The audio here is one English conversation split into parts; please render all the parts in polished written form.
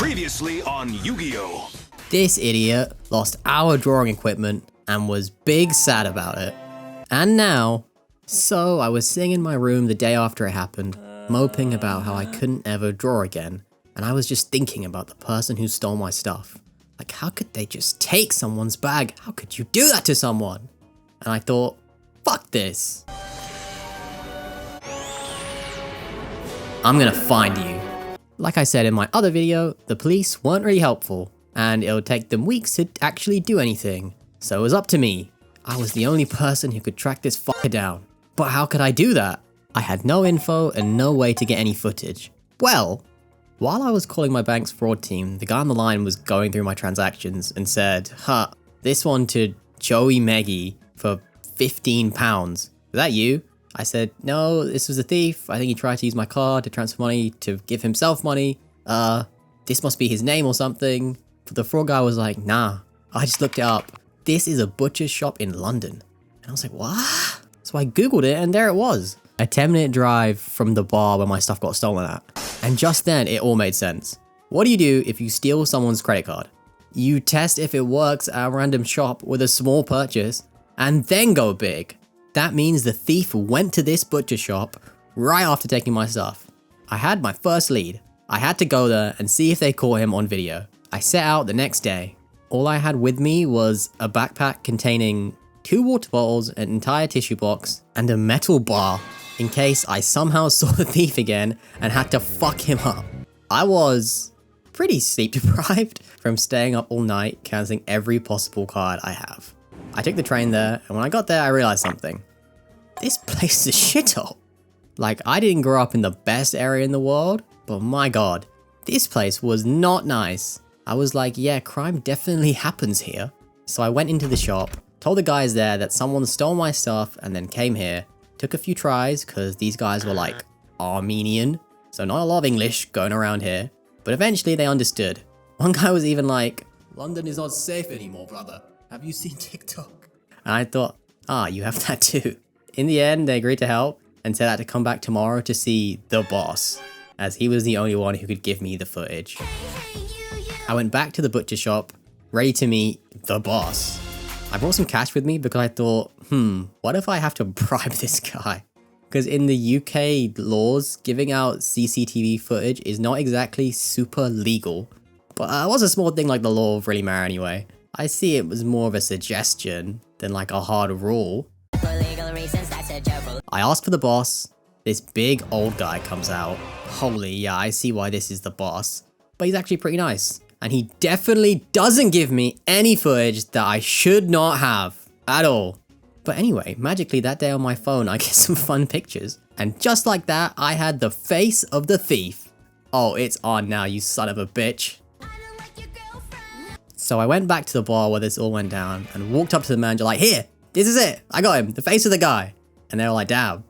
Previously on Yu-Gi-Oh! This idiot lost our drawing equipment and was big sad about it. And now, so I was sitting in my room the day after it happened, moping about how I couldn't ever draw again, and I was just thinking about the person who stole my stuff. Like, how could they just take someone's bag? How could you do that to someone? And I thought, fuck this. I'm gonna find you. Like I said in my other video, the police weren't really helpful, and it would take them weeks to actually do anything. So it was up to me. I was the only person who could track this fucker down. But how could I do that? I had no info and no way to get any footage. Well, while I was calling my bank's fraud team, the guy on the line was going through my transactions and said, this one to Joey Meggie for £15. Is that you? I said, no, this was a thief. I think he tried to use my card to transfer money to give himself money. This must be his name or something. But the fraud guy was like, nah, I just looked it up. This is a butcher's shop in London. And I was like, what? So I Googled it and there it was. A 10-minute drive from the bar where my stuff got stolen at. And just then it all made sense. What do you do if you steal someone's credit card? You test if it works at a random shop with a small purchase and then go big. That means the thief went to this butcher shop right after taking my stuff. I had my first lead. I had to go there and see if they caught him on video. I set out the next day. All I had with me was a backpack containing 2 water bottles, an entire tissue box, and a metal bar in case I somehow saw the thief again and had to fuck him up. I was pretty sleep deprived from staying up all night cancelling every possible card I have. I took the train there, and when I got there I realised something. This place is a shithole. Like, I didn't grow up in the best area in the world, but my god, this place was not nice. I was like, yeah, crime definitely happens here. So I went into the shop, told the guys there that someone stole my stuff and then came here. Took a few tries because these guys were like Armenian, so not a lot of English going around here. But eventually they understood. One guy was even like, London is not safe anymore, brother. Have you seen TikTok? And I thought, you have that too. In the end, they agreed to help and said I had to come back tomorrow to see the boss, as he was the only one who could give me the footage. I went back to the butcher shop, ready to meet the boss. I brought some cash with me because I thought, what if I have to bribe this guy? Because in the UK laws, giving out CCTV footage is not exactly super legal. But it was a small thing like the law of really matter anyway. I see it was more of a suggestion than like a hard rule. For legal reasons, that's a joke. I asked for the boss. This big old guy comes out. Holy, yeah, I see why this is the boss. But he's actually pretty nice. And he definitely doesn't give me any footage that I should not have at all. But anyway, magically that day on my phone I get some fun pictures. And just like that, I had the face of the thief. Oh, it's on now, you son of a bitch. So I went back to the bar where this all went down and walked up to the manager like, here, this is it. I got him, the face of the guy. And they were like, damn.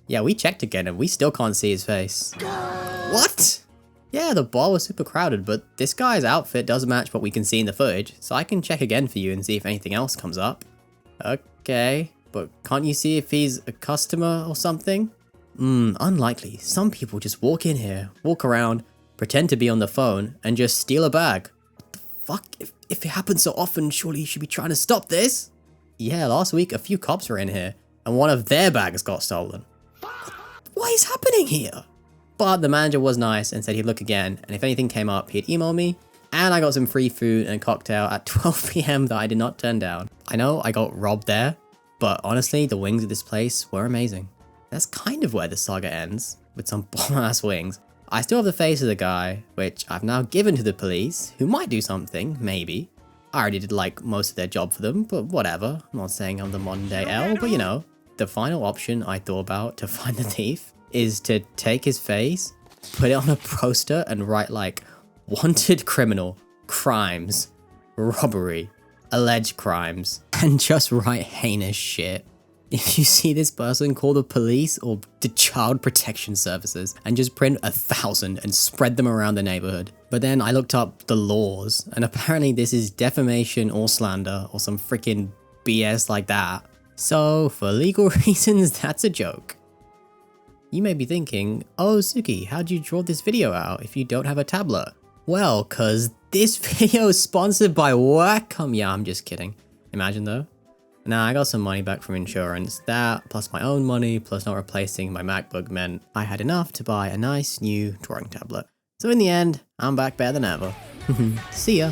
Yeah, we checked again and we still can't see his face. What? Yeah, the bar was super crowded, but this guy's outfit does match what we can see in the footage, so I can check again for you and see if anything else comes up. Okay, but can't you see if he's a customer or something? Unlikely. Some people just walk in here, walk around, pretend to be on the phone, and just steal a bag. What the fuck? If it happens so often, surely you should be trying to stop this? Yeah, last week a few cops were in here, and one of their bags got stolen. What is happening here? But the manager was nice and said he'd look again, and if anything came up, he'd email me, and I got some free food and a cocktail at 12 PM that I did not turn down. I know I got robbed there, but honestly, the wings of this place were amazing. That's kind of where the saga ends, with some bomb-ass wings. I still have the face of the guy, which I've now given to the police, who might do something, maybe. I already did like most of their job for them, but whatever. I'm not saying I'm the modern day L, but you know. The final option I thought about to find the thief is to take his face, put it on a poster and write like, wanted criminal, crimes, robbery, alleged crimes, and just write heinous shit. If you see this person, call the police or the child protection services and just print 1,000 and spread them around the neighborhood. But then I looked up the laws and apparently this is defamation or slander or some freaking BS like that. So for legal reasons, that's a joke. You may be thinking, oh Suki, how'd you draw this video out if you don't have a tablet? Well, cause this video is sponsored by Wacom. Yeah, I'm just kidding. Imagine though. Nah, I got some money back from insurance. That, plus my own money, plus not replacing my MacBook meant I had enough to buy a nice new drawing tablet. So in the end, I'm back better than ever. See ya.